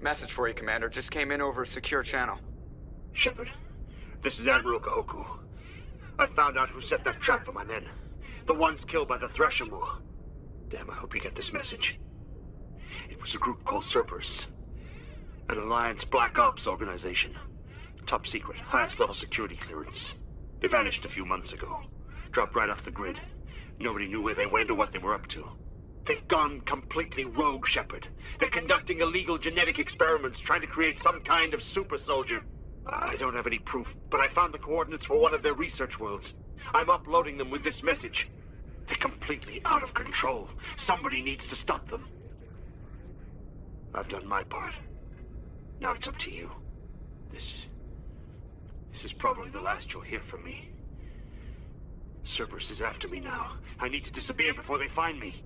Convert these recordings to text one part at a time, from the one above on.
Message for you, Commander. Just came in over a secure channel. Shepard, this is Admiral Kahoku. I found out who set that trap for my men. The ones killed by the Thresher Maw. Damn, I hope you get this message. It was a group called Cerberus. An Alliance Black Ops organization. Top secret, highest level security clearance. They vanished a few months ago. Dropped right off the grid. Nobody knew where they went or what they were up to. They've gone completely rogue, Shepard. They're conducting illegal genetic experiments, trying to create some kind of super soldier. I don't have any proof, but I found the coordinates for one of their research worlds. I'm uploading them with this message. They're completely out of control. Somebody needs to stop them. I've done my part. Now it's up to you. This is probably the last you'll hear from me. Cerberus is after me now. I need to disappear before they find me.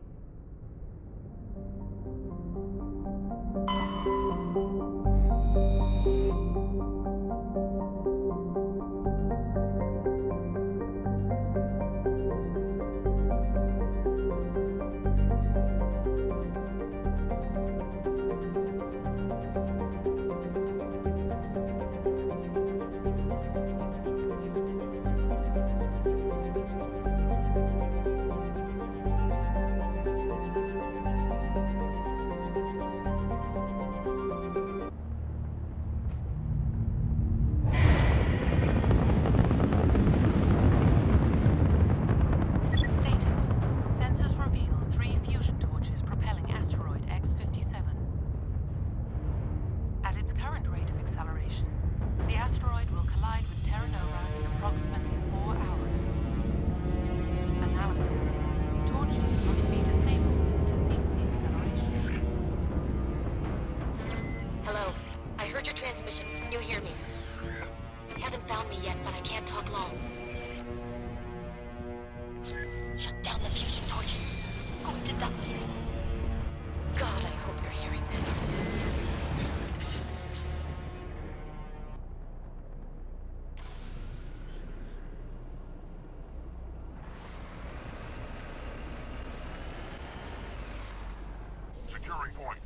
The asteroid will collide with Terra Nova in approximately 4 hours. Analysis. Torches must be disabled to cease the acceleration. Hello. I heard your transmission. You hear me? They haven't found me yet, but I can't talk long. Shut down the fusion torches. I'm going to die. God, I hope you're hearing this. Securing point.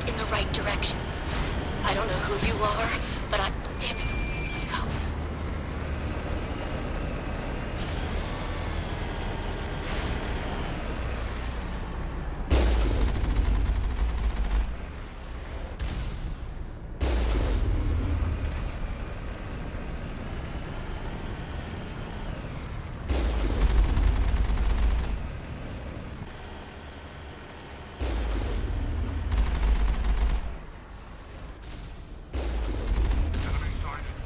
In the right direction. I don't know who you are, but I'm... Damn it. Go. Enemy sighted.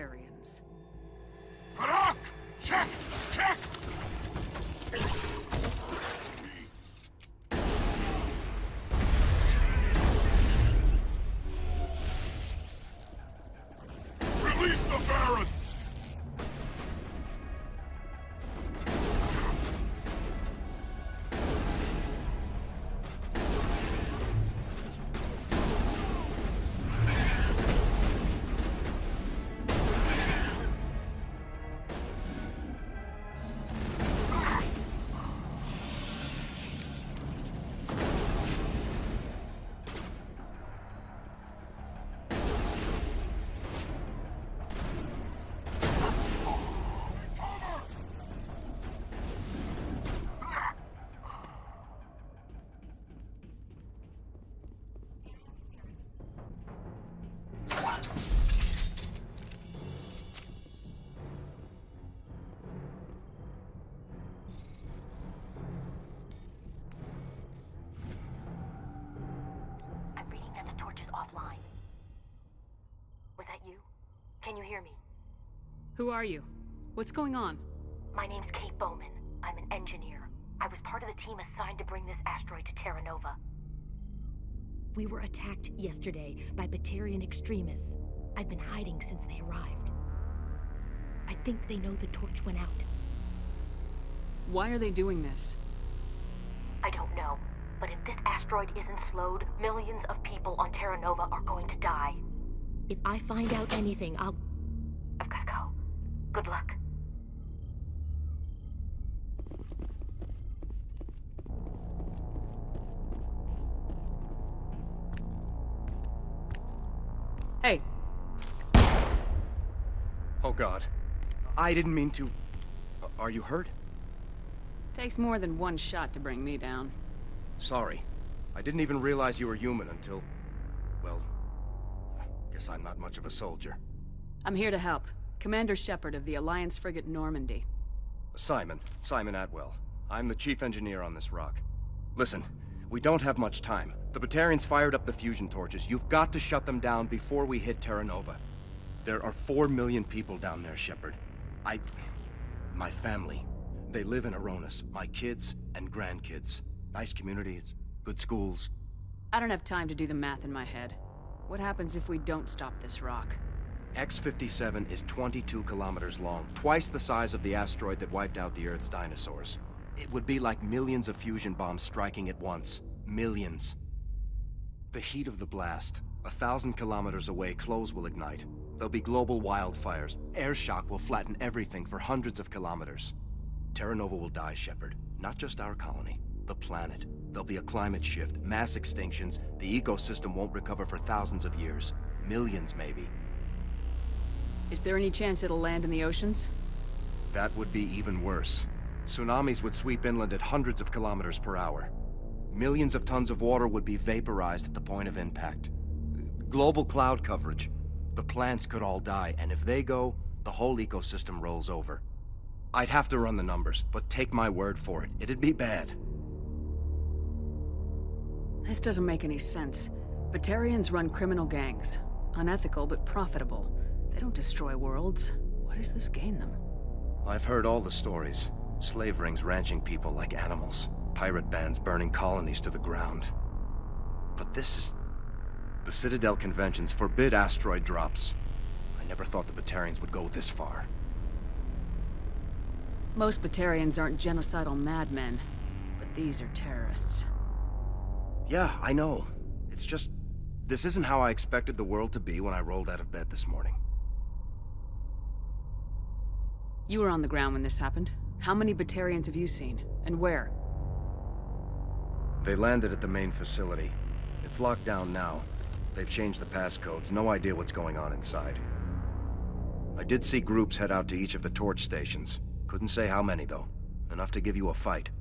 Batarians. Harak! Check! Check! Release the Baron! I'm reading that the torch is offline. Was that you? Can you hear me? Who are you? What's going on? My name's Kate Bowman. I'm an engineer. I was part of the team assigned to bring this asteroid to Terra Nova. We were attacked yesterday by Batarian extremists. I've been hiding since they arrived. I think they know the torch went out. Why are they doing this? I don't know, but if this asteroid isn't slowed, millions of people on Terra Nova are going to die. If I find out anything, I've gotta go. Good luck. Hey, Oh God. I didn't mean to... Are you hurt? takes more than one shot to bring me down. Sorry. I didn't even realize you were human until... Well... Guess I'm not much of a soldier. I'm here to help. Commander Shepard of the Alliance frigate Normandy. Simon Atwell. I'm the chief engineer on this rock. Listen, we don't have much time. The Batarians fired up the fusion torches. You've got to shut them down before we hit Terra Nova. There are 4 million people down there, Shepard. My family. They live in Uranus. My kids and grandkids. Nice communities, good schools. I don't have time to do the math in my head. What happens if we don't stop this rock? X57 is 22 kilometers long, twice the size of the asteroid that wiped out the Earth's dinosaurs. It would be like millions of fusion bombs striking at once. Millions. The heat of the blast. 1,000 kilometers away, clothes will ignite. There'll be global wildfires. Air shock will flatten everything for hundreds of kilometers. Terra Nova will die, Shepard. Not just our colony. The planet. There'll be a climate shift, mass extinctions. The ecosystem won't recover for thousands of years. Millions, maybe. Is there any chance it'll land in the oceans? That would be even worse. Tsunamis would sweep inland at hundreds of kilometers per hour. Millions of tons of water would be vaporized at the point of impact. Global cloud coverage. The plants could all die, and if they go, the whole ecosystem rolls over. I'd have to run the numbers, but take my word for it. It'd be bad. This doesn't make any sense. Batarians run criminal gangs. Unethical, but profitable. They don't destroy worlds. What does this gain them? I've heard all the stories. Slave rings ranching people like animals. Pirate bands burning colonies to the ground. But this is... The Citadel conventions forbid asteroid drops. I never thought the Batarians would go this far. Most Batarians aren't genocidal madmen, but these are terrorists. Yeah, I know. It's just... This isn't how I expected the world to be when I rolled out of bed this morning. You were on the ground when this happened. How many Batarians have you seen? And where? They landed at the main facility. It's locked down now. They've changed the passcodes. No idea what's going on inside. I did see groups head out to each of the torch stations. Couldn't say how many, though. Enough to give you a fight.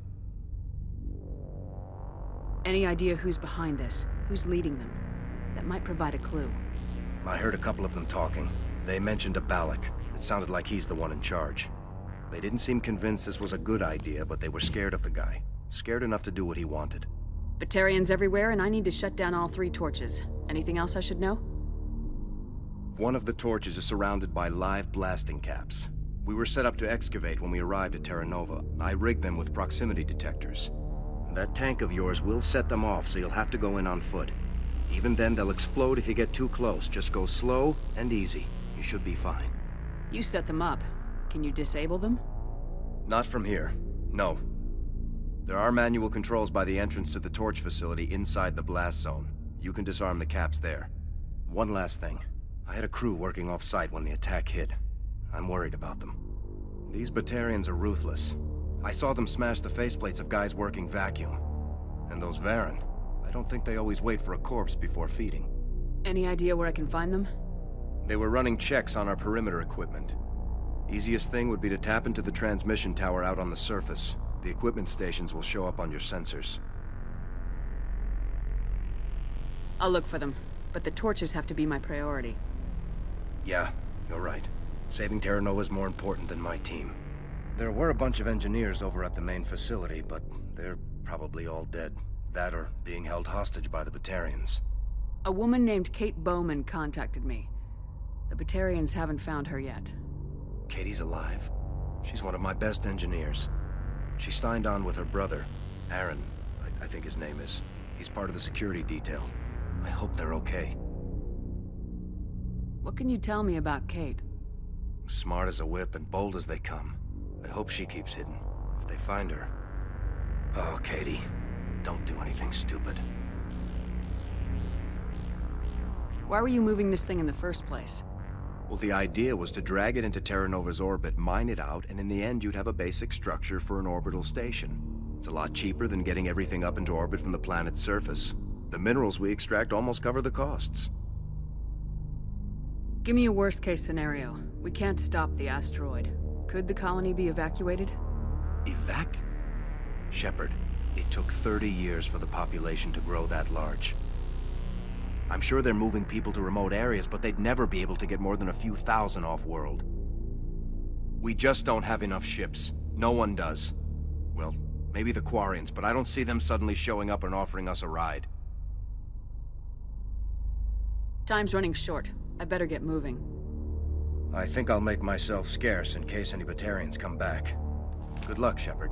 Any idea who's behind this? Who's leading them? That might provide a clue. I heard a couple of them talking. They mentioned a Balak. It sounded like he's the one in charge. They didn't seem convinced this was a good idea, but they were scared of the guy. Scared enough to do what he wanted. Batarians everywhere, and I need to shut down all 3 torches. Anything else I should know? One of the torches is surrounded by live blasting caps. We were set up to excavate when we arrived at Terra Nova. I rigged them with proximity detectors. That tank of yours will set them off, so you'll have to go in on foot. Even then, they'll explode if you get too close. Just go slow and easy. You should be fine. You set them up. Can you disable them? Not from here. No. There are manual controls by the entrance to the torch facility inside the blast zone. You can disarm the caps there. One last thing. I had a crew working off-site when the attack hit. I'm worried about them. These Batarians are ruthless. I saw them smash the faceplates of guys working vacuum. And those Varen, I don't think they always wait for a corpse before feeding. Any idea where I can find them? They were running checks on our perimeter equipment. Easiest thing would be to tap into the transmission tower out on the surface. The equipment stations will show up on your sensors. I'll look for them, but the torches have to be my priority. Yeah, you're right. Saving Terra Nova is more important than my team. There were a bunch of engineers over at the main facility, but they're probably all dead. That or being held hostage by the Batarians. A woman named Kate Bowman contacted me. The Batarians haven't found her yet. Katie's alive. She's one of my best engineers. She signed on with her brother, Aaron, I think his name is. He's part of the security detail. I hope they're okay. What can you tell me about Kate? Smart as a whip and bold as they come. I hope she keeps hidden, if they find her. Oh, Katie, don't do anything stupid. Why were you moving this thing in the first place? Well, the idea was to drag it into Terra Nova's orbit, mine it out, and in the end you'd have a basic structure for an orbital station. It's a lot cheaper than getting everything up into orbit from the planet's surface. The minerals we extract almost cover the costs. Give me a worst-case scenario. We can't stop the asteroid. Could the colony be evacuated? Shepard, it took 30 years for the population to grow that large. I'm sure they're moving people to remote areas, but they'd never be able to get more than a few thousand off-world. We just don't have enough ships. No one does. Well, maybe the Quarians, but I don't see them suddenly showing up and offering us a ride. Time's running short. I better get moving. I think I'll make myself scarce in case any Batarians come back. Good luck, Shepard.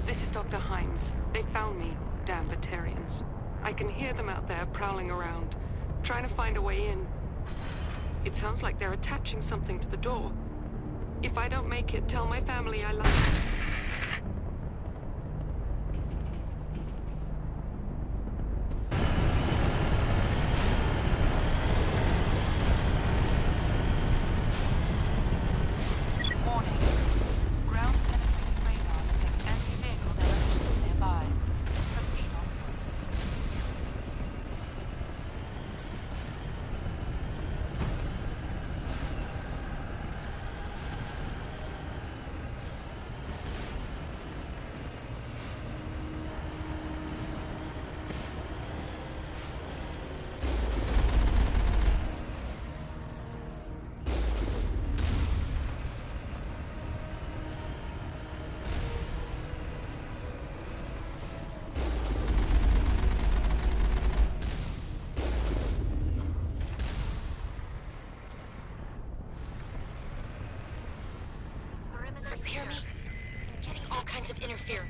This is Dr. Himes. They found me, damn Batarians. I can hear them out there prowling around, trying to find a way in. It sounds like they're attaching something to the door. If I don't make it, tell my family I love them. Hear me? Getting all kinds of interference.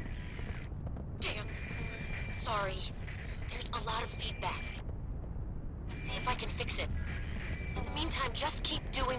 Damn. Sorry. There's a lot of feedback. See if I can fix it. In the meantime, just keep doing...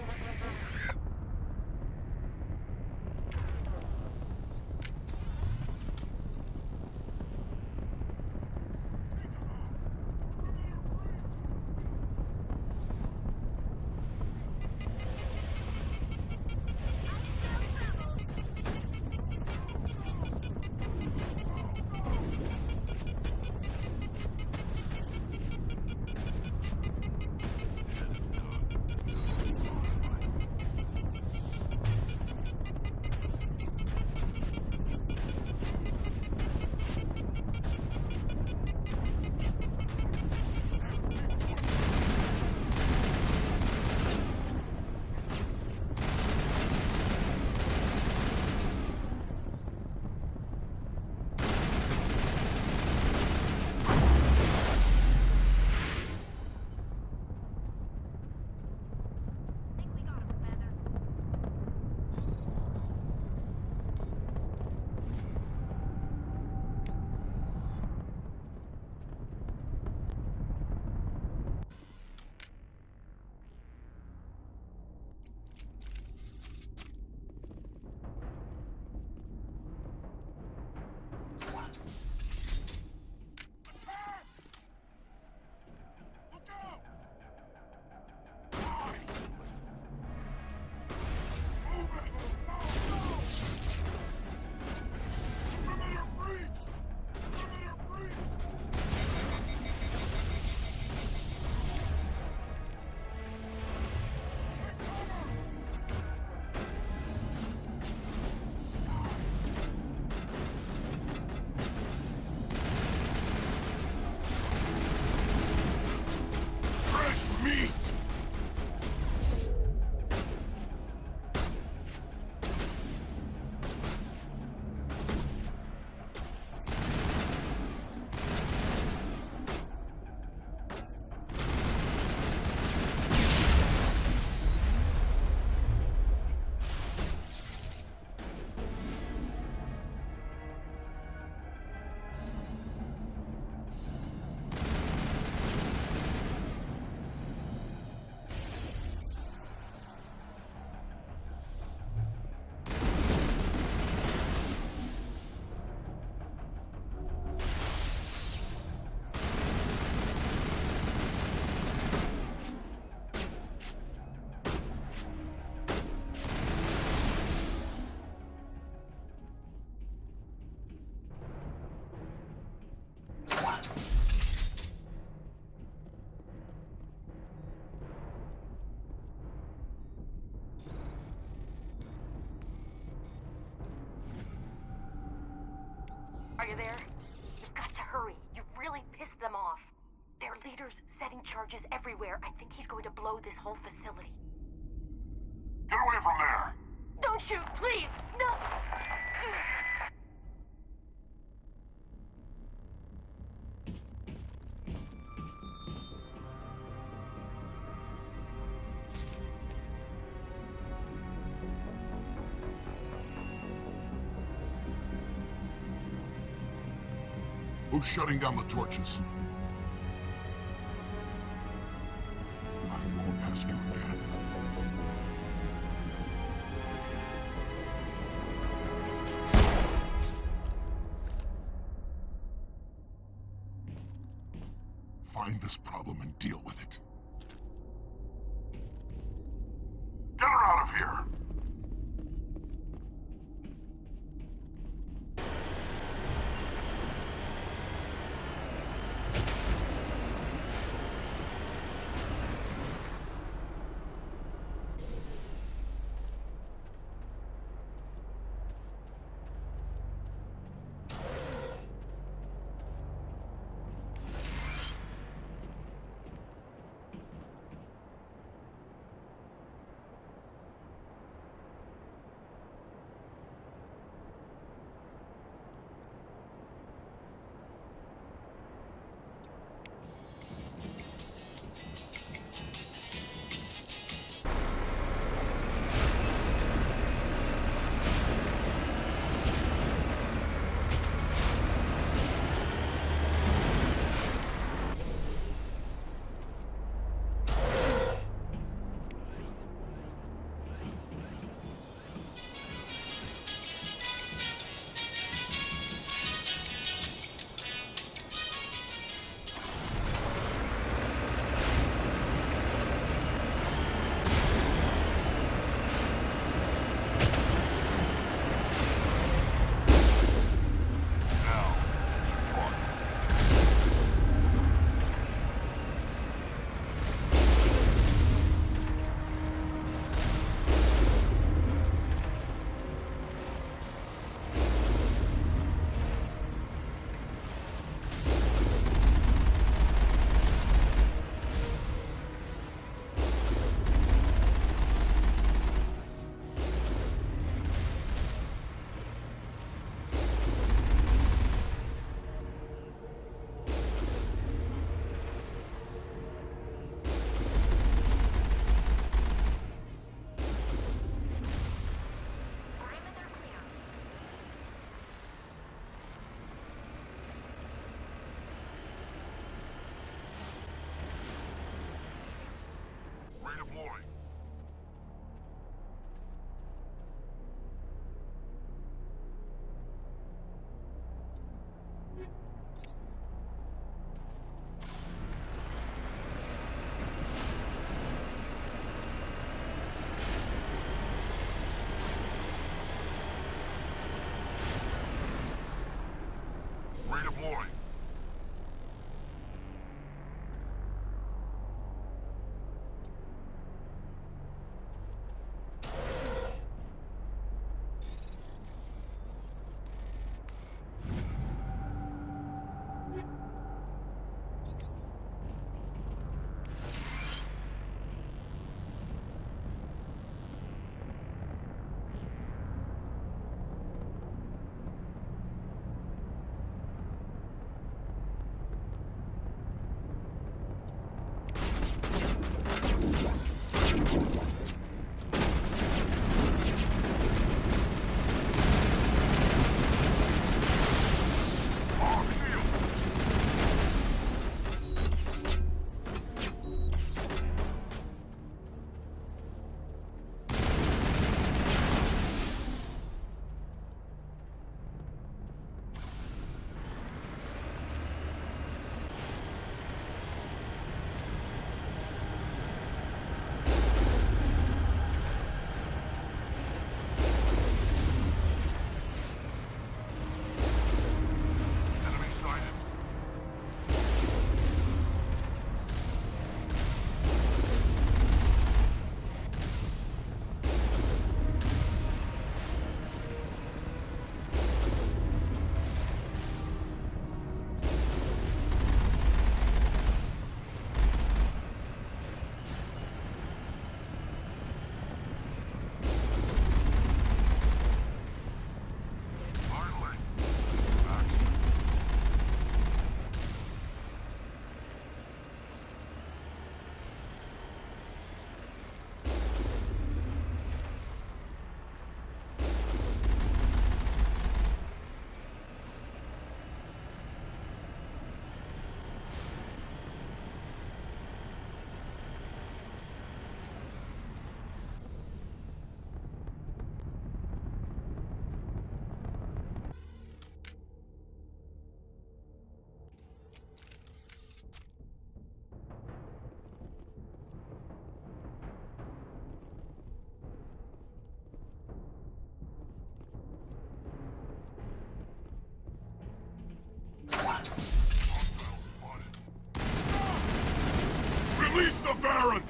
Are you there? You've got to hurry. You've really pissed them off. Their leader's setting charges everywhere. I think he's going to blow this whole facility. Get away from there! Don't shoot, please! No! Who's shutting down the torches? I won't ask you again. Find this problem and deal with it. Get her out of here! Release the Baron!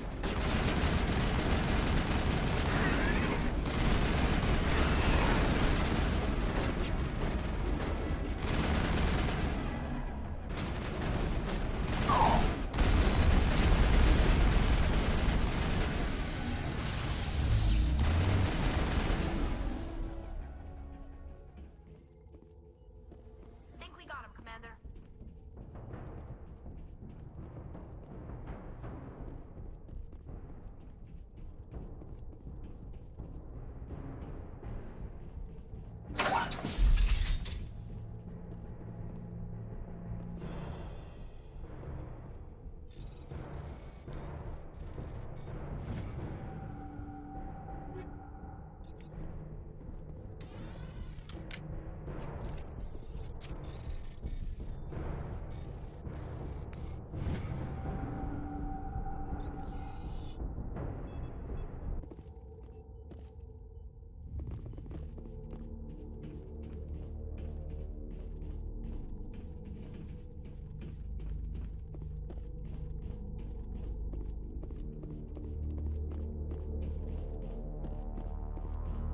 Think we got him, Commander.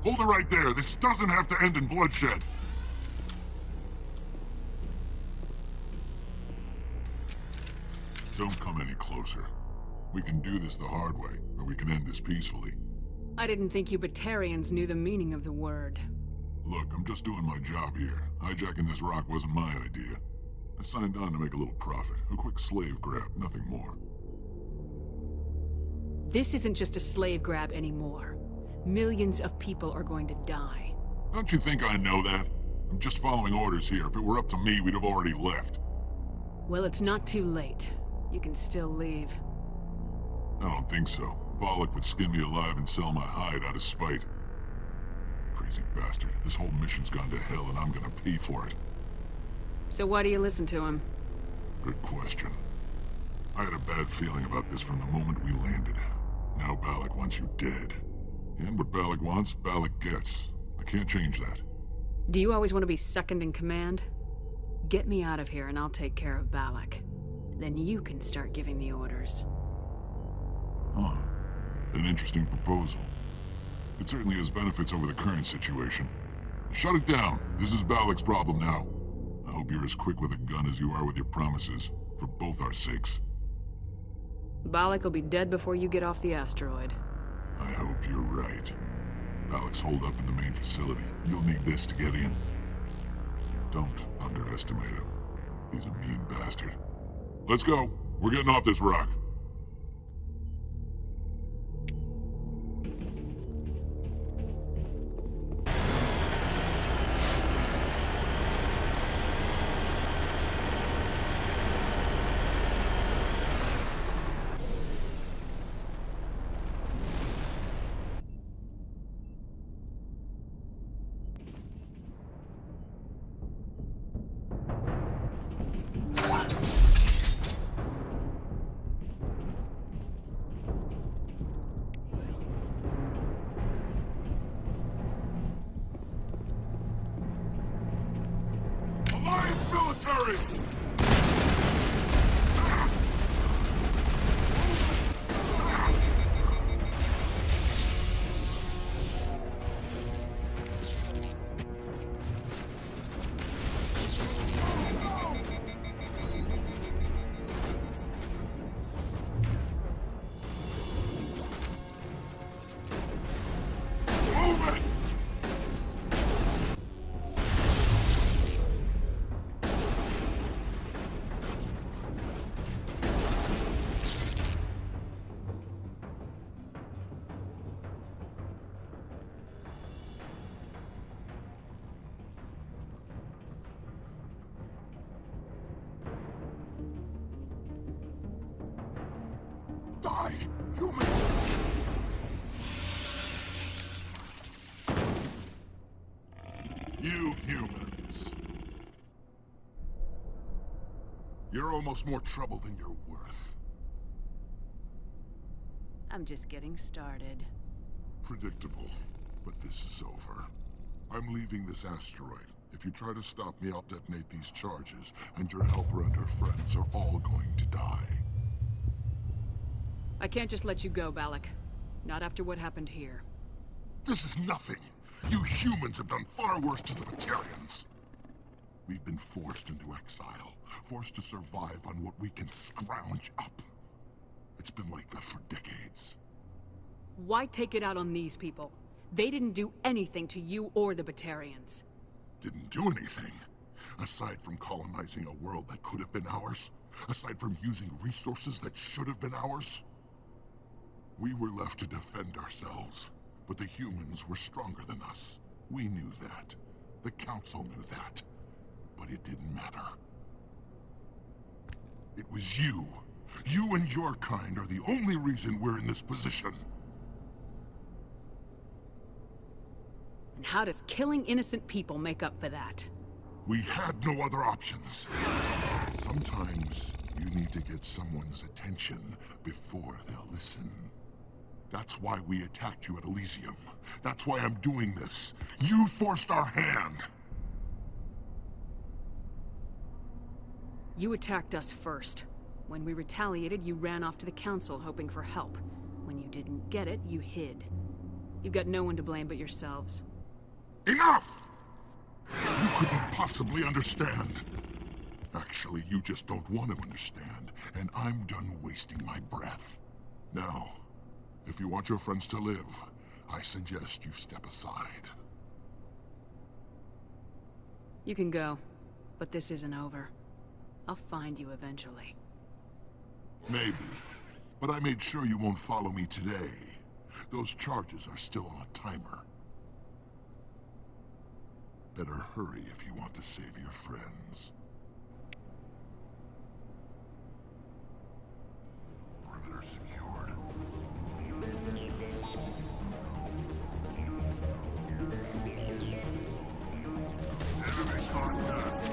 Hold it right there. This doesn't have to end in bloodshed. Don't come any closer. We can do this the hard way, or we can end this peacefully. I didn't think you Batarians knew the meaning of the word. Look, I'm just doing my job here. Hijacking this rock wasn't my idea. I signed on to make a little profit. A quick slave grab, nothing more. This isn't just a slave grab anymore. Millions of people are going to die. Don't you think I know that? I'm just following orders here. If it were up to me, we'd have already left. Well, it's not too late. You can still leave. I don't think so. Bollock would skin me alive and sell my hide out of spite. Crazy bastard. This whole mission's gone to hell and I'm gonna pay for it. So why do you listen to him? Good question. I had a bad feeling about this from the moment we landed. Now Bollock wants you dead. And what Bollock wants, Bollock gets. I can't change that. Do you always want to be second in command? Get me out of here and I'll take care of Bollock. Then you can start giving the orders. Huh. An interesting proposal. It certainly has benefits over the current situation. Shut it down. This is Bollock's problem now. I hope you're as quick with a gun as you are with your promises, for both our sakes. Bollock will be dead before you get off the asteroid. I hope you're right. Bollock's holed up in the main facility. You'll need this to get in. Don't underestimate him. He's a mean bastard. Let's go. We're getting off this rock. Alliance military! Die, human! You humans. You're almost more trouble than you're worth. I'm just getting started. Predictable, but this is over. I'm leaving this asteroid. If you try to stop me, I'll detonate these charges, and your helper and her friends are all going to die. I can't just let you go, Balak. Not after what happened here. This is nothing. You humans have done far worse to the Batarians. We've been forced into exile, forced to survive on what we can scrounge up. It's been like that for decades. Why take it out on these people? They didn't do anything to you or the Batarians. Didn't do anything. Aside from colonizing a world that could have been ours. Aside from using resources that should have been ours. We were left to defend ourselves. But the humans were stronger than us. We knew that. The Council knew that. But it didn't matter. It was you. You and your kind are the only reason we're in this position. And how does killing innocent people make up for that? We had no other options. Sometimes you need to get someone's attention before they'll listen. That's why we attacked you at Elysium. That's why I'm doing this. You forced our hand! You attacked us first. When we retaliated, you ran off to the Council hoping for help. When you didn't get it, you hid. You've got no one to blame but yourselves. Enough! You couldn't possibly understand. Actually, you just don't want to understand, and I'm done wasting my breath. Now, if you want your friends to live, I suggest you step aside. You can go, but this isn't over. I'll find you eventually. Maybe, but I made sure you won't follow me today. Those charges are still on a timer. Better hurry if you want to save your friends. Perimeter secured. Enemy contact.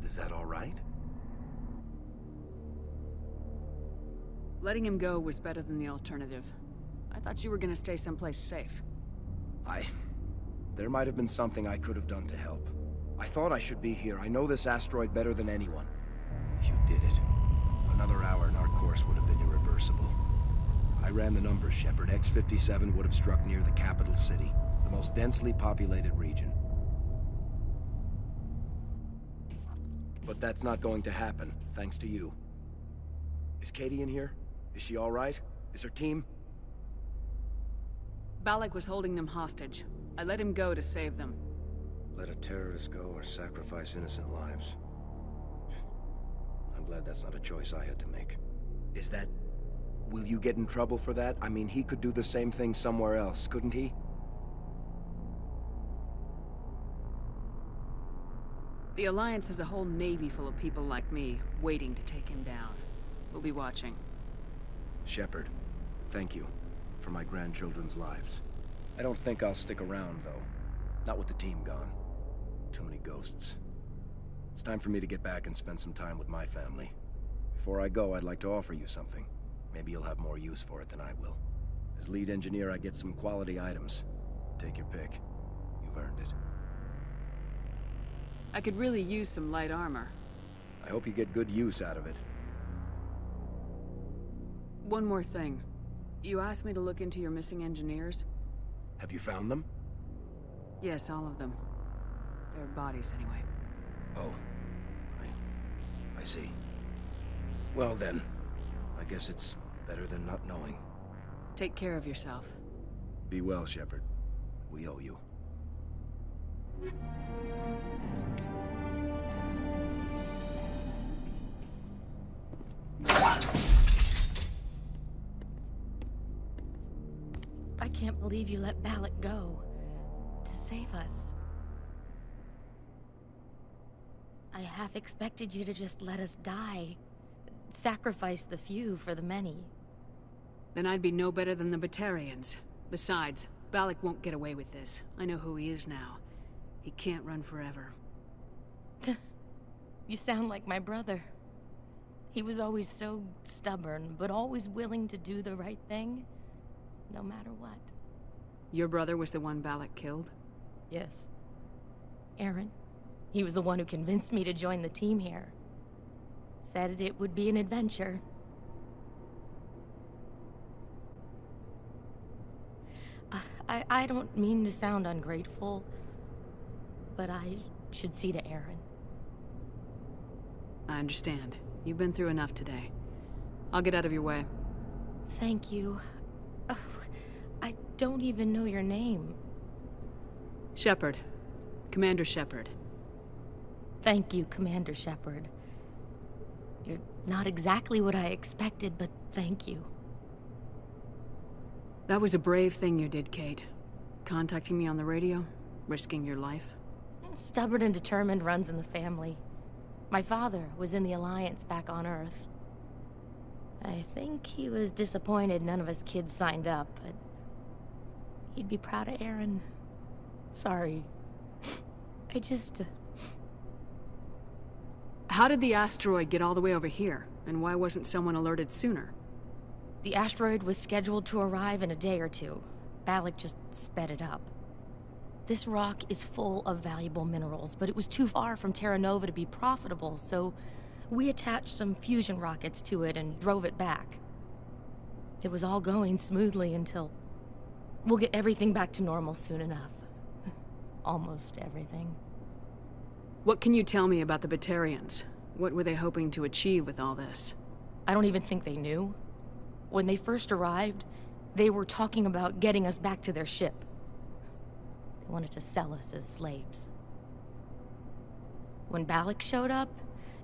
Is that all right? Letting him go was better than the alternative. I thought you were gonna stay someplace safe. There might have been something I could have done to help. I thought I should be here. I know this asteroid better than anyone. You did it. Another hour and our course would have been irreversible. I ran the numbers, Shepard. X57 would have struck near the capital city, the most densely populated region. But that's not going to happen, thanks to you. Is Katie in here? Is she all right? Is her team? Balak was holding them hostage. I let him go to save them. Let a terrorist go or sacrifice innocent lives. I'm glad that's not a choice I had to make. Is that... Will you get in trouble for that? I mean, he could do the same thing somewhere else, couldn't he? The Alliance has a whole navy full of people like me, waiting to take him down. We'll be watching. Shepard, thank you for my grandchildren's lives. I don't think I'll stick around, though. Not with the team gone. Too many ghosts. It's time for me to get back and spend some time with my family. Before I go, I'd like to offer you something. Maybe you'll have more use for it than I will. As lead engineer, I get some quality items. Take your pick. You've earned it. I could really use some light armor. I hope you get good use out of it. One more thing. You asked me to look into your missing engineers? Have you found them? Yes, all of them. Their bodies, anyway. Oh. I see. Well then, I guess it's better than not knowing. Take care of yourself. Be well, Shepard. We owe you. I can't believe you let Balak go. To save us. I half expected you to just let us die. Sacrifice the few for the many. Then I'd be no better than the Batarians. Besides, Balak won't get away with this. I know who he is now. He can't run forever. You sound like my brother. He was always so stubborn, but always willing to do the right thing, no matter what. Your brother was the one Balak killed? Yes. Aaron. He was the one who convinced me to join the team here. Said it would be an adventure. I don't mean to sound ungrateful, but I should see to Aaron. I understand. You've been through enough today. I'll get out of your way. Thank you. Oh, I don't even know your name. Shepard. Commander Shepard. Thank you, Commander Shepard. You're not exactly what I expected, but thank you. That was a brave thing you did, Kate. Contacting me on the radio, risking your life. Stubborn and determined runs in the family. My father was in the Alliance back on Earth. I think he was disappointed none of us kids signed up, but he'd be proud of Aaron. Sorry. I just... How did the asteroid get all the way over here, and why wasn't someone alerted sooner? The asteroid was scheduled to arrive in a day or two. Balak just sped it up. This rock is full of valuable minerals, but it was too far from Terra Nova to be profitable, so we attached some fusion rockets to it and drove it back. It was all going smoothly until... We'll get everything back to normal soon enough. Almost everything. What can you tell me about the Batarians? What were they hoping to achieve with all this? I don't even think they knew. When they first arrived, they were talking about getting us back to their ship. They wanted to sell us as slaves. When Balak showed up,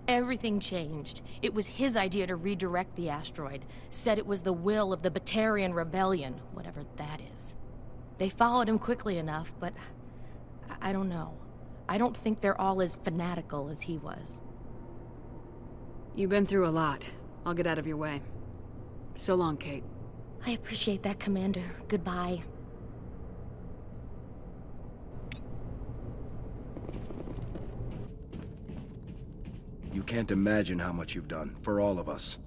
everything changed. It was his idea to redirect the asteroid. Said it was the will of the Batarian Rebellion, whatever that is. They followed him quickly enough, but I don't know. I don't think they're all as fanatical as he was. You've been through a lot. I'll get out of your way. So long, Kate. I appreciate that, Commander. Goodbye. You can't imagine how much you've done, for all of us.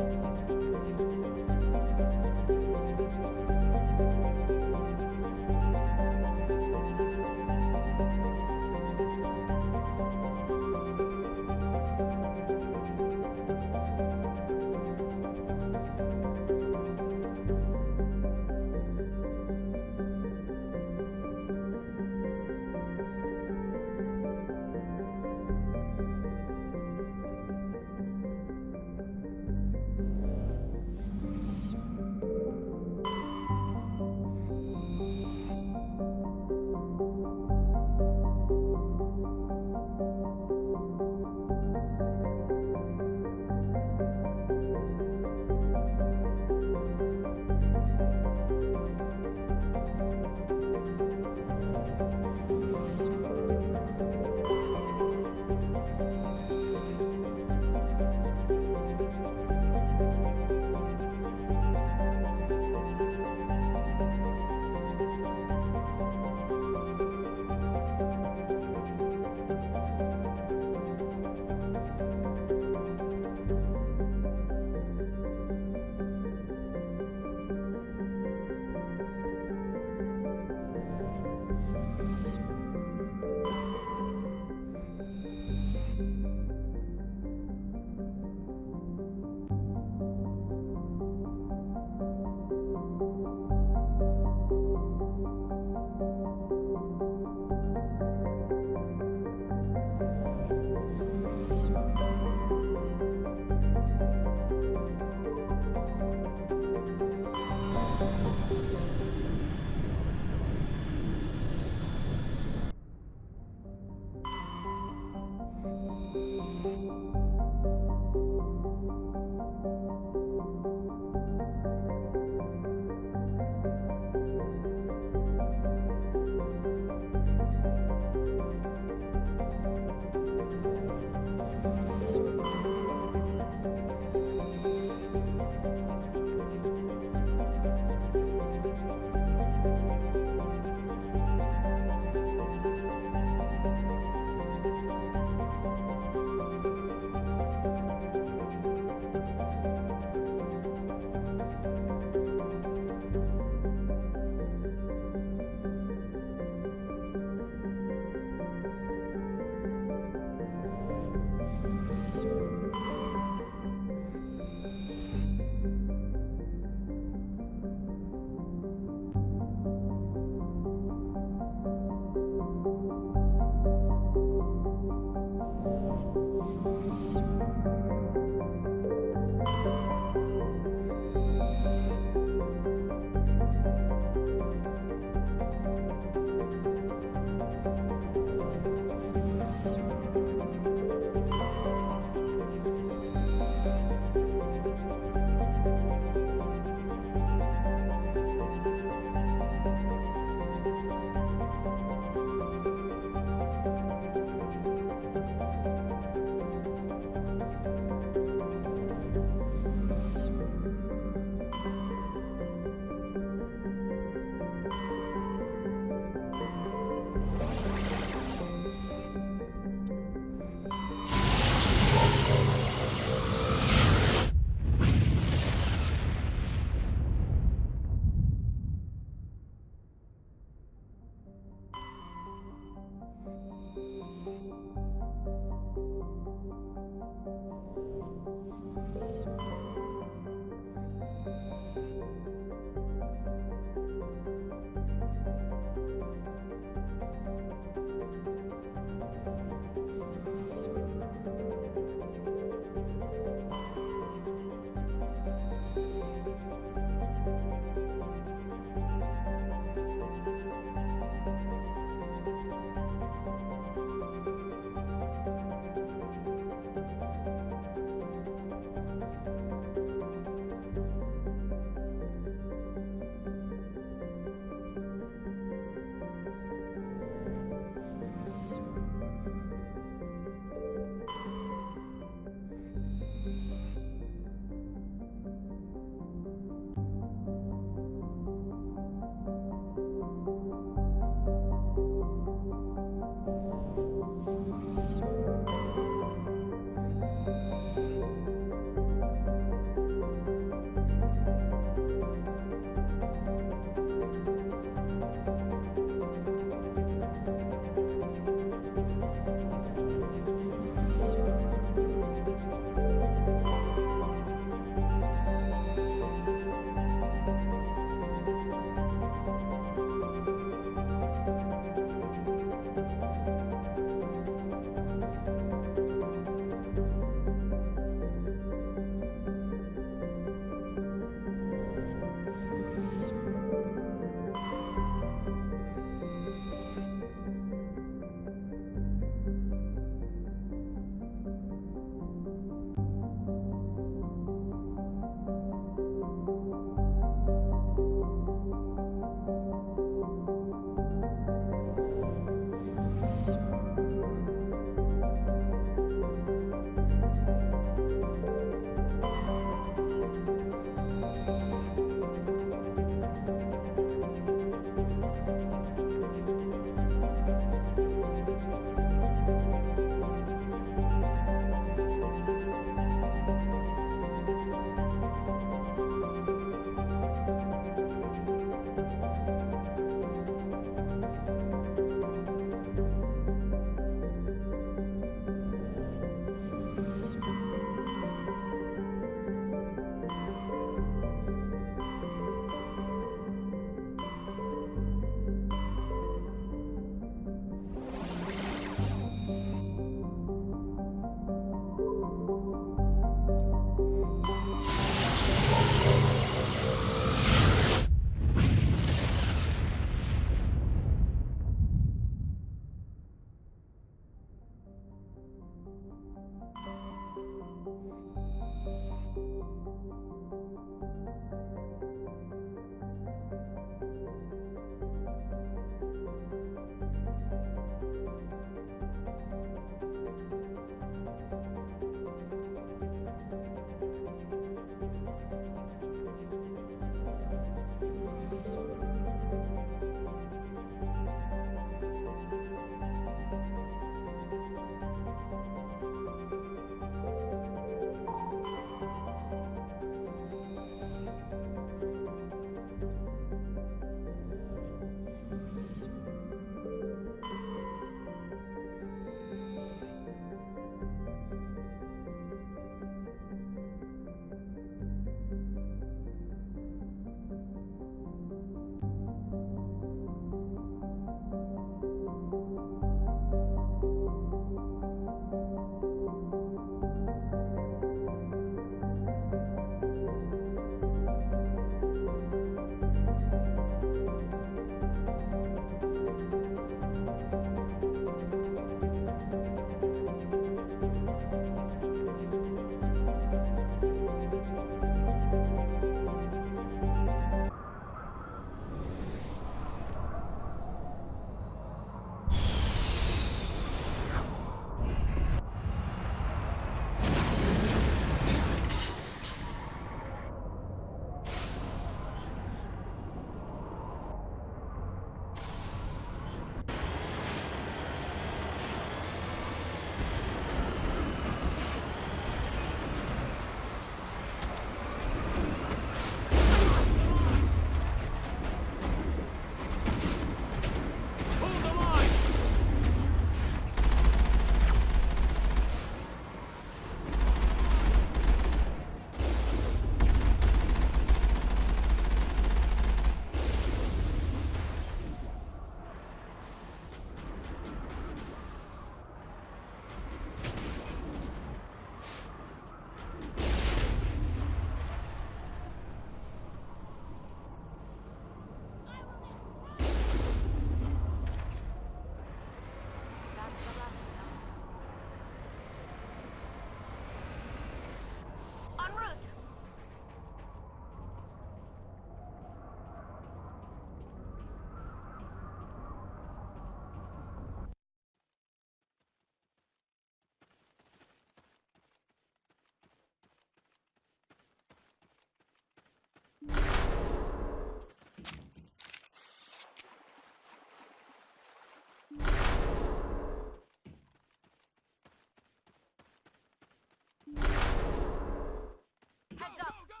Heads up! Go!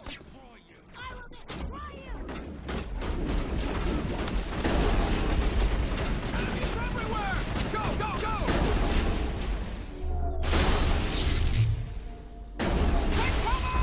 Destroy you! I will destroy you! Enemies everywhere! Go! Take cover!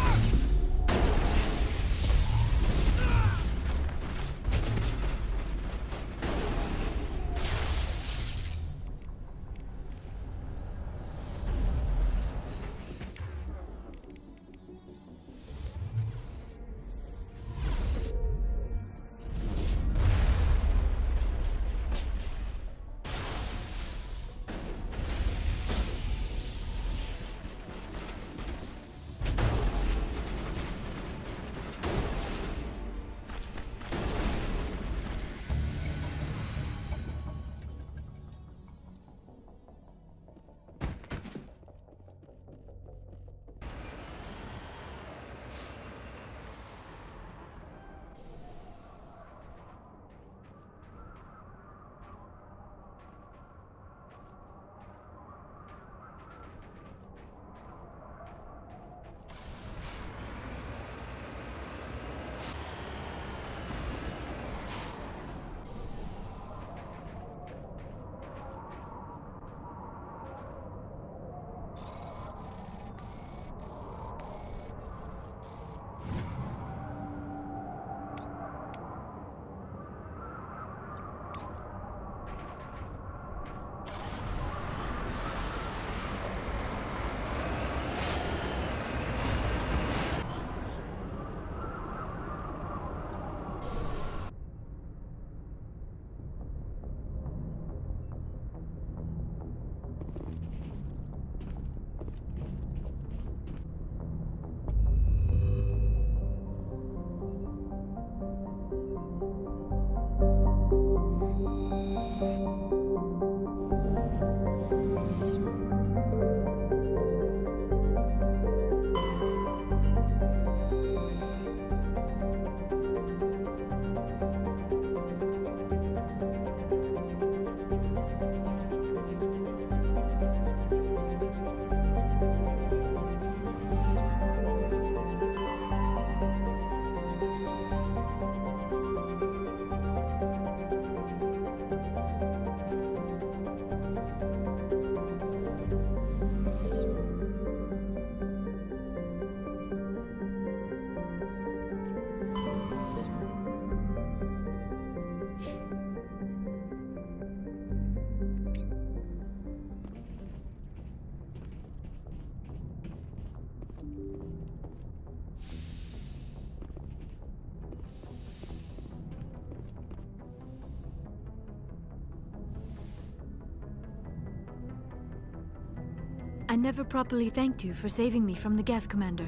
I never properly thanked you for saving me from the Geth, Commander.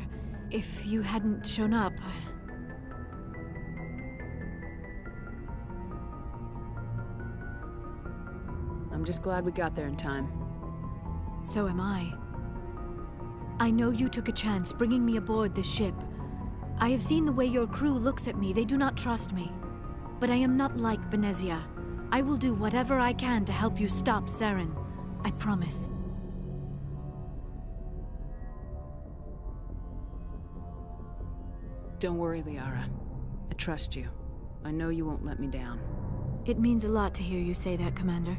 If you hadn't shown up, I'm just glad we got there in time. So am I. I know you took a chance bringing me aboard this ship. I have seen the way your crew looks at me. They do not trust me. But I am not like Benezia. I will do whatever I can to help you stop Saren. I promise. Don't worry, Liara. I trust you. I know you won't let me down. It means a lot to hear you say that, Commander.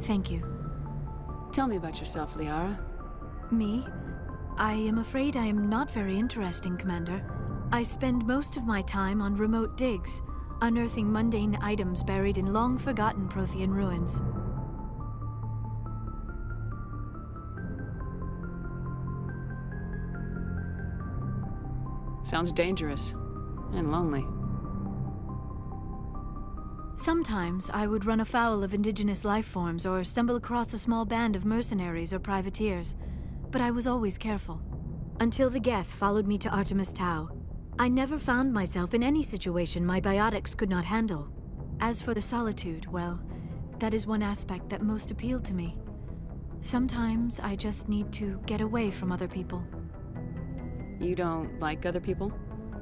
Thank you. Tell me about yourself, Liara. Me? I am afraid I am not very interesting, Commander. I spend most of my time on remote digs, unearthing mundane items buried in long-forgotten Prothean ruins. Sounds dangerous. And lonely. Sometimes I would run afoul of indigenous life forms or stumble across a small band of mercenaries or privateers, but I was always careful. Until the Geth followed me to Artemis Tau, I never found myself in any situation my biotics could not handle. As for the solitude, well, that is one aspect that most appealed to me. Sometimes I just need to get away from other people. You don't like other people?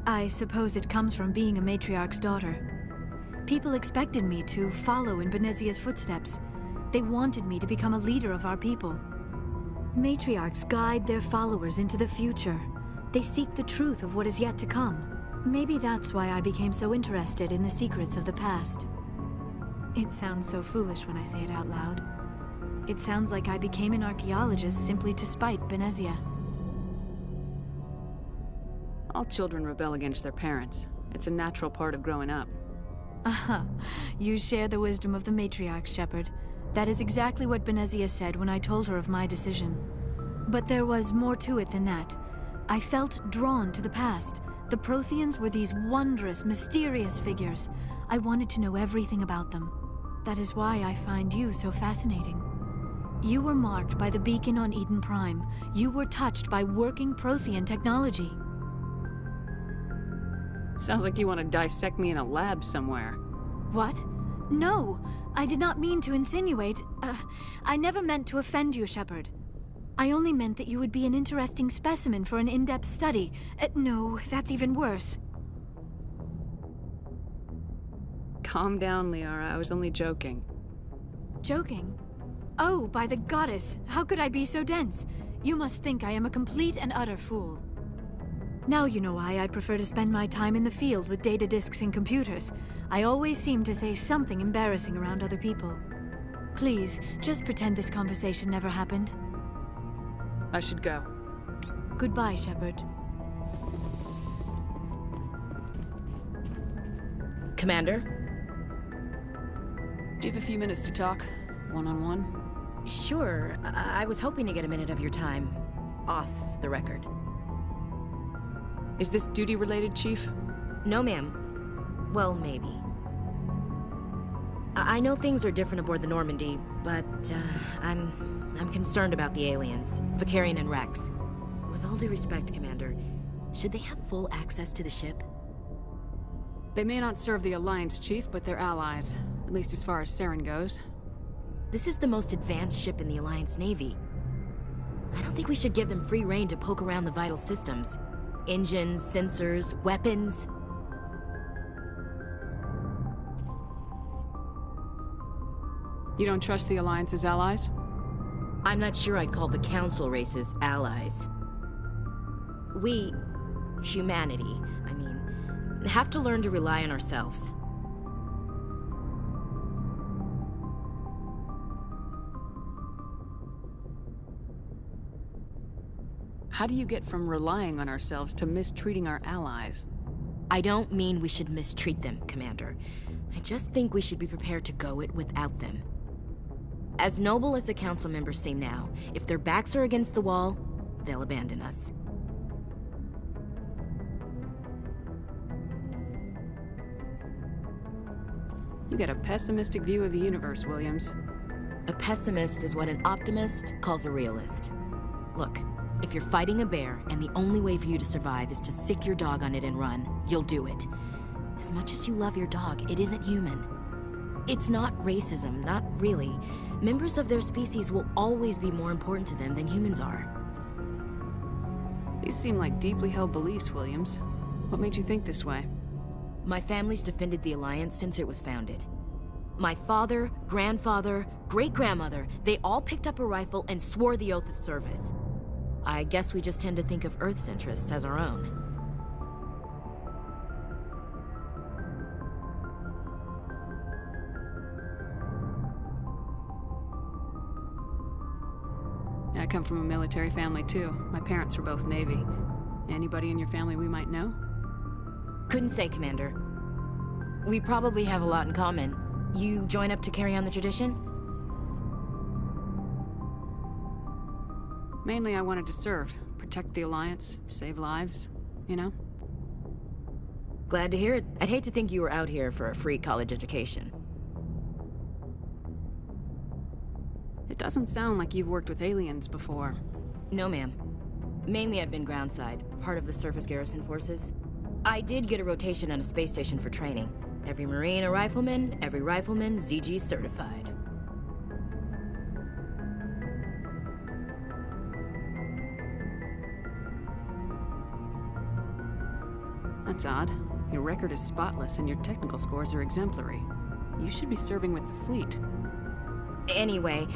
I suppose it comes from being a matriarch's daughter. People expected me to follow in Benezia's footsteps. They wanted me to become a leader of our people. Matriarchs guide their followers into the future. They seek the truth of what is yet to come. Maybe that's why I became so interested in the secrets of the past. It sounds so foolish when I say it out loud. It sounds like I became an archaeologist simply to spite Benezia. All children rebel against their parents. It's a natural part of growing up. Aha, you share the wisdom of the matriarch, Shepard. That is exactly what Benezia said when I told her of my decision. But there was more to it than that. I felt drawn to the past. The Protheans were these wondrous, mysterious figures. I wanted to know everything about them. That is why I find you so fascinating. You were marked by the beacon on Eden Prime. You were touched by working Prothean technology. Sounds like you want to dissect me in a lab somewhere. What? No! I did not mean to insinuate. I never meant to offend you, Shepard. I only meant that you would be an interesting specimen for an in-depth study. No, that's even worse. Calm down, Liara. I was only joking. Joking? Oh, by the goddess! How could I be so dense? You must think I am a complete and utter fool. Now you know why I prefer to spend my time in the field with data disks and computers. I always seem to say something embarrassing around other people. Please, just pretend this conversation never happened. I should go. Goodbye, Shepard. Commander? Do you have a few minutes to talk? One-on-one? Sure. I was hoping to get a minute of your time. Off the record. Is this duty-related, Chief? No, ma'am. Well, maybe. I know things are different aboard the Normandy, but, I'm concerned about the aliens, Vicarian and Rex. With all due respect, Commander, should they have full access to the ship? They may not serve the Alliance, Chief, but they're allies. At least as far as Saren goes. This is the most advanced ship in the Alliance Navy. I don't think we should give them free rein to poke around the vital systems. Engines, sensors, weapons. You don't trust the Alliance's allies? I'm not sure I'd call the Council races allies. We, humanity, have to learn to rely on ourselves. How do you get from relying on ourselves to mistreating our allies? I don't mean we should mistreat them, Commander. I just think we should be prepared to go it without them. As noble as the Council members seem now, if their backs are against the wall, they'll abandon us. You get a pessimistic view of the universe, Williams. A pessimist is what an optimist calls a realist. Look, if you're fighting a bear and the only way for you to survive is to sick your dog on it and run, you'll do it. As much as you love your dog, it isn't human. It's not racism, not really. Members of their species will always be more important to them than humans are. These seem like deeply held beliefs, Williams. What made you think this way? My family's defended the Alliance since it was founded. My father, grandfather, great-grandmother, they all picked up a rifle and swore the oath of service. I guess we just tend to think of Earth's interests as our own. I come from a military family, too. My parents were both Navy. Anybody in your family we might know? Couldn't say, Commander. We probably have a lot in common. You join up to carry on the tradition? Mainly I wanted to serve. Protect the Alliance, save lives, you know? Glad to hear it. I'd hate to think you were out here for a free college education. It doesn't sound like you've worked with aliens before. No, ma'am. Mainly I've been groundside, part of the surface garrison forces. I did get a rotation on a space station for training. Every Marine a rifleman, every rifleman ZG certified. That's odd. Your record is spotless and your technical scores are exemplary. You should be serving with the fleet. Anyway,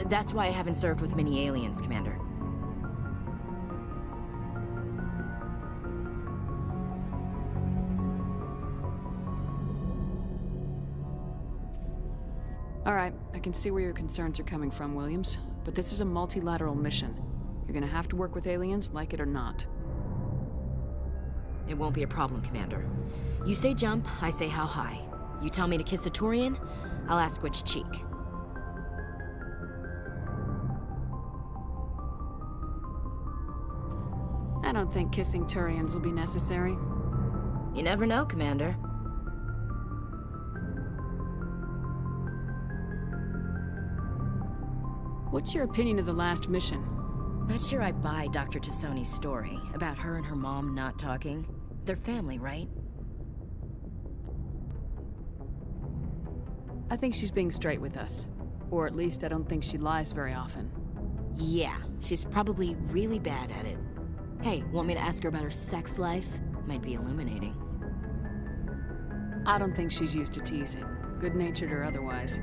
that's why I haven't served with many aliens, Commander. Alright, I can see where your concerns are coming from, Williams. But this is a multilateral mission. You're gonna have to work with aliens, like it or not. It won't be a problem, Commander. You say jump, I say how high. You tell me to kiss a Turian, I'll ask which cheek. I don't think kissing Turians will be necessary. You never know, Commander. What's your opinion of the last mission? Not sure I buy Dr. Tassoni's story about her and her mom not talking. They're family, right? I think she's being straight with us. Or at least I don't think she lies very often. Yeah, she's probably really bad at it. Hey, want me to ask her about her sex life? Might be illuminating. I don't think she's used to teasing, good-natured or otherwise.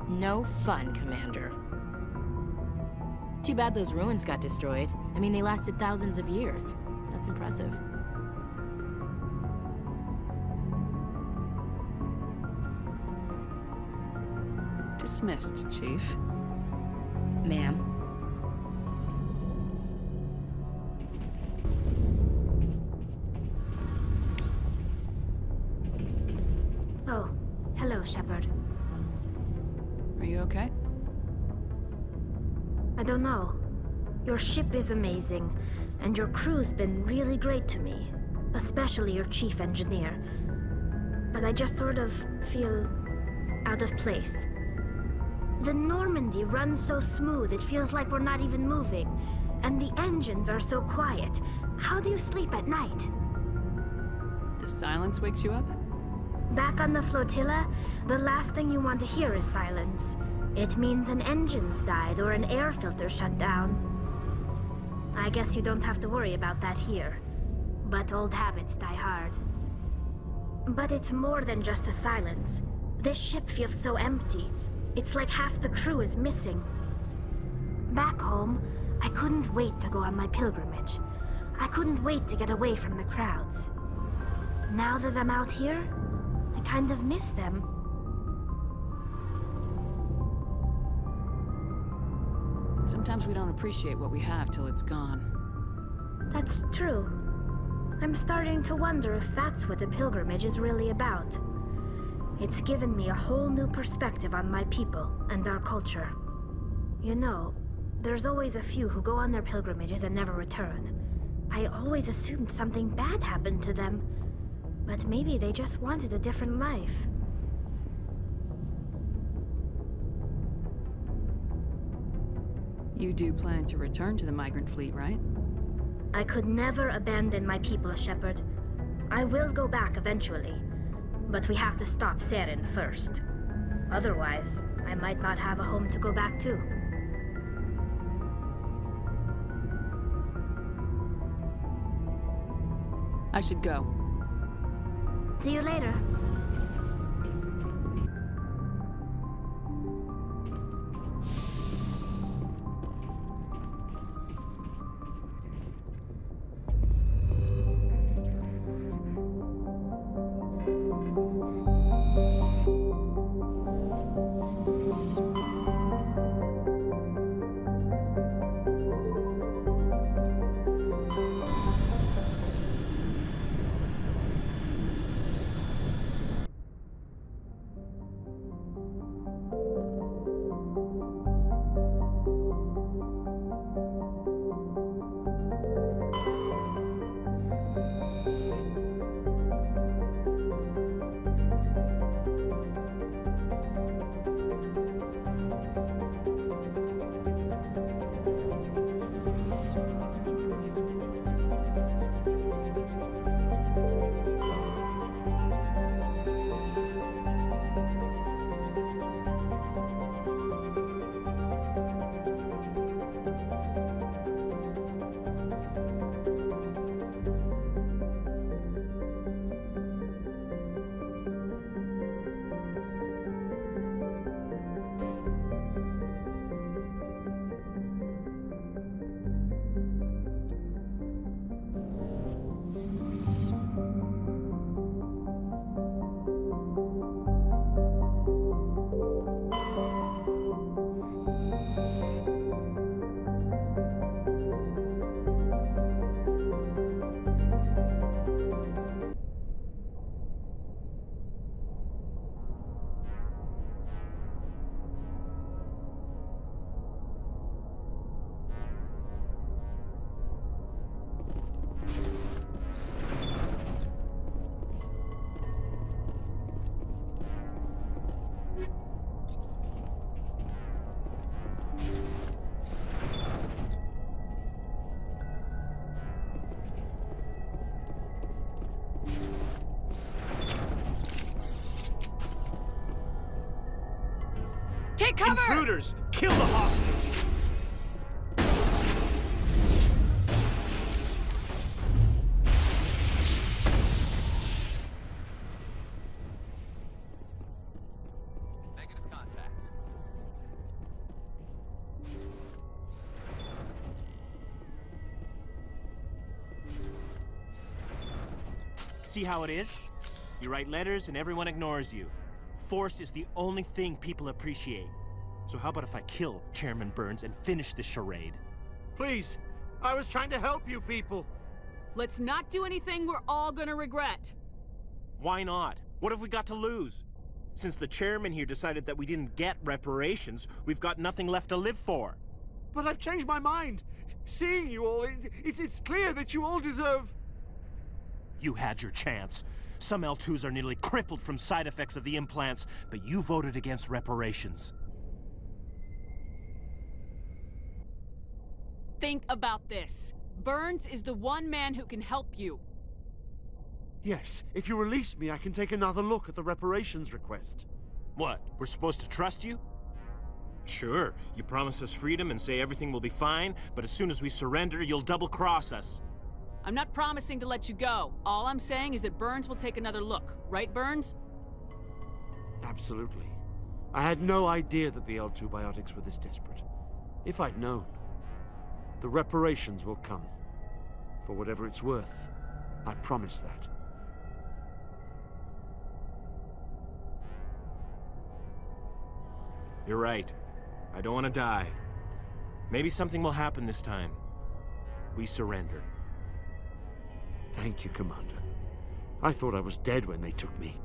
No fun, Commander. Too bad those ruins got destroyed. I mean, they lasted thousands of years. That's impressive. Dismissed, Chief. Ma'am. Oh, hello, Shepard. Are you okay? I don't know. Your ship is amazing, and your crew's been really great to me, especially your chief engineer. But I just sort of feel out of place. The Normandy runs so smooth it feels like we're not even moving, and the engines are so quiet. How do you sleep at night? The silence wakes you up? Back on the flotilla, the last thing you want to hear is silence. It means an engine's died or an air filter shut down. I guess you don't have to worry about that here. But old habits die hard. But it's more than just a silence. This ship feels so empty. It's like half the crew is missing. Back home, I couldn't wait to go on my pilgrimage. I couldn't wait to get away from the crowds. Now that I'm out here, I kind of miss them. Sometimes we don't appreciate what we have till it's gone. That's true. I'm starting to wonder if that's what the pilgrimage is really about. It's given me a whole new perspective on my people and our culture. You know, there's always a few who go on their pilgrimages and never return. I always assumed something bad happened to them, but maybe they just wanted a different life. You do plan to return to the migrant fleet, right? I could never abandon my people, Shepard. I will go back eventually, but we have to stop Saturn first. Otherwise, I might not have a home to go back to. I should go. See you later. cover! Intruders! Kill the hostage! Negative contacts. See how it is? You write letters and everyone ignores you. Force is the only thing people appreciate. So how about if I kill Chairman Burns and finish this charade? Please, I was trying to help you people. Let's not do anything we're all gonna regret. Why not? What have we got to lose? Since the chairman here decided that we didn't get reparations, we've got nothing left to live for. But I've changed my mind. Seeing you all, it's clear that you all deserve... You had your chance. Some L2s are nearly crippled from side effects of the implants, but you voted against reparations. Think about this. Burns is the one man who can help you. Yes, if you release me, I can take another look at the reparations request. What, we're supposed to trust you? Sure, you promise us freedom and say everything will be fine, but as soon as we surrender, you'll double-cross us. I'm not promising to let you go. All I'm saying is that Burns will take another look. Right, Burns? Absolutely. I had no idea that the L2 biotics were this desperate. If I'd known, the reparations will come. For whatever it's worth. I promise that. You're right. I don't want to die. Maybe something will happen this time. We surrender. Thank you, Commander. I thought I was dead when they took me.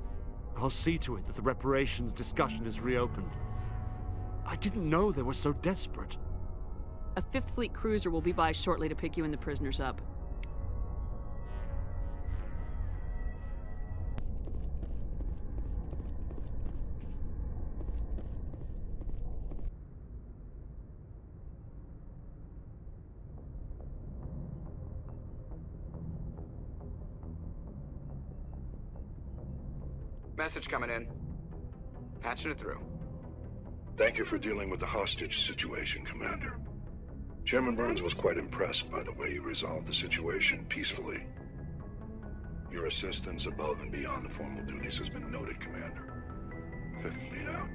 I'll see to it that the reparations discussion is reopened. I didn't know they were so desperate. A 5th Fleet cruiser will be by shortly to pick you and the prisoners up. Message coming in. Patching it through. Thank you for dealing with the hostage situation, Commander. Chairman Burns was quite impressed by the way you resolved the situation peacefully. Your assistance above and beyond the formal duties has been noted, Commander. 5th Fleet out.